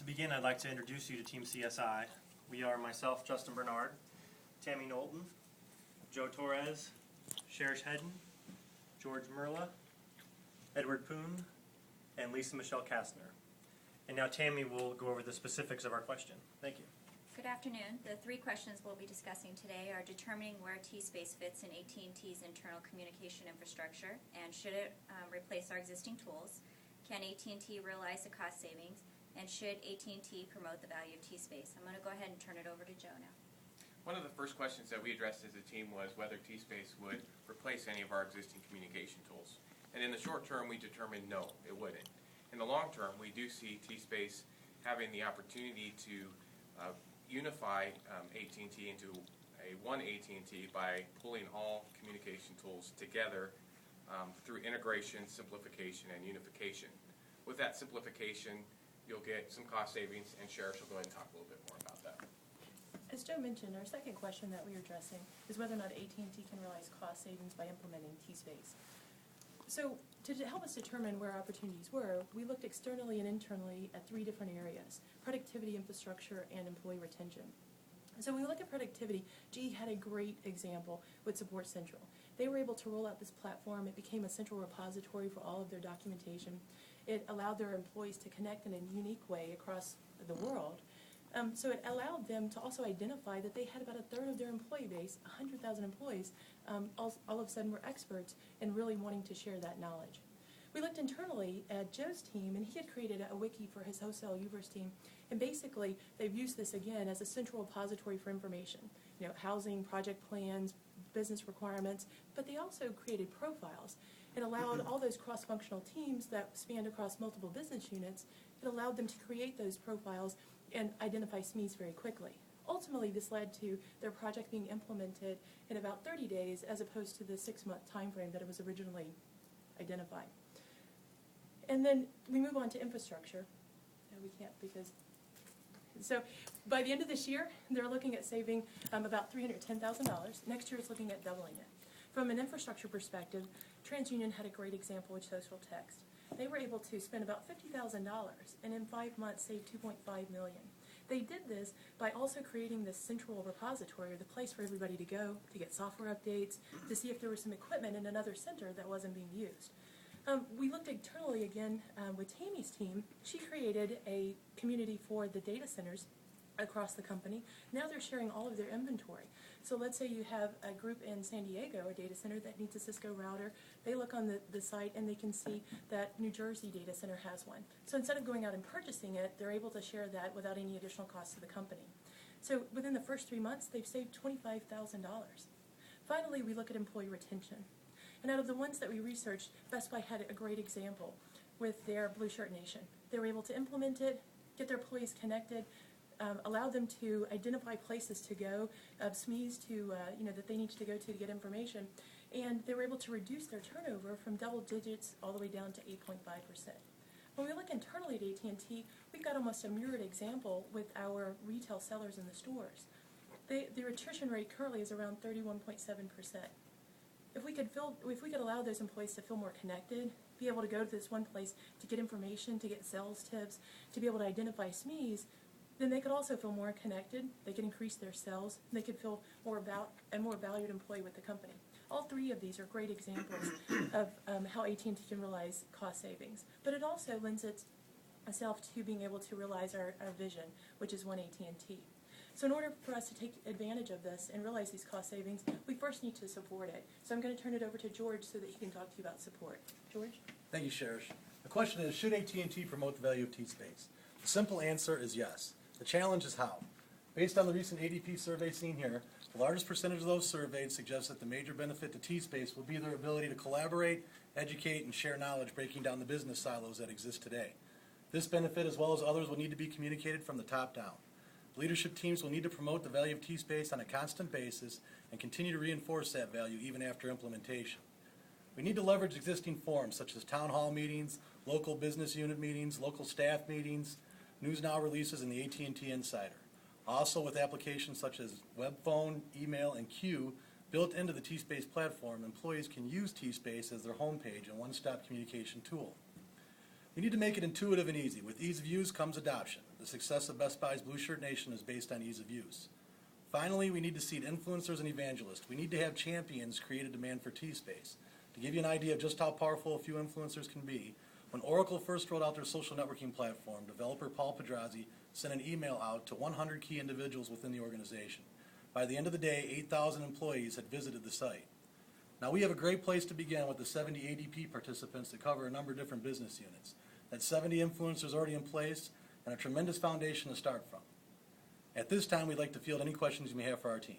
begin, I'd like to introduce you to Team CSI. We are myself, Justin Bernard, Tammy Knowlton, Joe Torres, Cherish Hedden, George Merla, Edward Poon, and Lisa Michelle Kastner. And now Tammy will go over the specifics of our question. Thank you. Good afternoon. The three questions we'll be discussing today are determining where T-Space fits in AT&T's internal communication infrastructure, and should it replace our existing tools? Can AT&T realize the cost savings? And should AT&T promote the value of T-Space? I'm going to go ahead and turn it over to Joe now. One of the first questions that we addressed as a team was whether T-Space would replace any of our existing communication tools. And in the short term, we determined no, it wouldn't. In the long term, we do see T-Space having the opportunity to unify AT&T into a one AT&T by pulling all communication tools together through integration, simplification, and unification. With that simplification, you'll get some cost savings, and Cherish will go ahead and talk a little bit more about that. As Joe mentioned, our second question that we are addressing is whether or not AT&T can realize cost savings by implementing T-Space. So to help us determine where opportunities were, we looked externally and internally at three different areas: productivity, infrastructure, and employee retention. So when we look at productivity, GE had a great example with Support Central. They were able to roll out this platform. It became a central repository for all of their documentation. It allowed their employees to connect in a unique way across the world. So it allowed them to also identify that they had about a third of their employee base, 100,000 employees, all of a sudden were experts in really wanting to share that knowledge. We looked internally at Joe's team, and he had created a wiki for his wholesale Ubers team. And basically, they've used this again as a central repository for information. You know, housing, project plans, business requirements, but they also created profiles. It allowed all those cross-functional teams that spanned across multiple business units, it allowed them to create those profiles and identify SMEs very quickly. Ultimately, this led to their project being implemented in about 30 days as opposed to the 6-month time frame that it was originally identified. And then we move on to infrastructure. No, we can't because... So by the end of this year, they're looking at saving about $310,000. Next year, it's looking at doubling it. From an infrastructure perspective, TransUnion had a great example with social text. They were able to spend about $50,000 and in 5 months save $2.5 million. They did this by also creating this central repository, or the place for everybody to go to get software updates, to see if there was some equipment in another center that wasn't being used. We looked internally again with Tammy's team. She created a community for the data centers across the company. Now they're sharing all of their inventory. So let's say you have a group in San Diego, a data center that needs a Cisco router. They look on the site and they can see that New Jersey data center has one. So instead of going out and purchasing it, they're able to share that without any additional cost to the company. So within the first 3 months, they've saved $25,000. Finally, we look at employee retention. And out of the ones that we researched, Best Buy had a great example with their Blue Shirt Nation. They were able to implement it, get their employees connected, allow them to identify places to go, SMEs to, that they need to go to get information, and they were able to reduce their turnover from double digits all the way down to 8.5%. When we look internally at AT&T, we've got almost a mirrored example with our retail sellers in the stores. Their attrition rate currently is around 31.7%. If we could allow those employees to feel more connected, be able to go to this one place to get information, to get sales tips, to be able to identify SMEs, then they could also feel more connected, they could increase their sales, and they could feel more a more valued employee with the company. All three of these are great examples of how AT&T can realize cost savings. But it also lends itself to being able to realize our vision, which is one AT&T. So in order for us to take advantage of this and realize these cost savings, we first need to support it. So I'm going to turn it over to George so that he can talk to you about support. George? Thank you, Cherish. The question is, should AT&T promote the value of T-Space? The simple answer is yes. The challenge is how. Based on the recent ADP survey seen here, the largest percentage of those surveyed suggest that the major benefit to T-Space will be their ability to collaborate, educate, and share knowledge, breaking down the business silos that exist today. This benefit, as well as others, will need to be communicated from the top down. Leadership teams will need to promote the value of T-Space on a constant basis and continue to reinforce that value even after implementation. We need to leverage existing forums such as town hall meetings, local business unit meetings, local staff meetings, News Now releases, and the AT&T Insider. Also, with applications such as web phone, email, and Q built into the T-Space platform, employees can use T-Space as their homepage and one-stop communication tool. We need to make it intuitive and easy. With ease of use comes adoption. The success of Best Buy's Blue Shirt Nation is based on ease of use. Finally, we need to seed influencers and evangelists. We need to have champions create a demand for T-Space. To give you an idea of just how powerful a few influencers can be, when Oracle first rolled out their social networking platform, developer Paul Pedrazzi sent an email out to 100 key individuals within the organization. By the end of the day, 8,000 employees had visited the site. Now, we have a great place to begin with the 70 ADP participants that cover a number of different business units. That's 70 influencers already in place and a tremendous foundation to start from. At this time, we'd like to field any questions you may have for our team.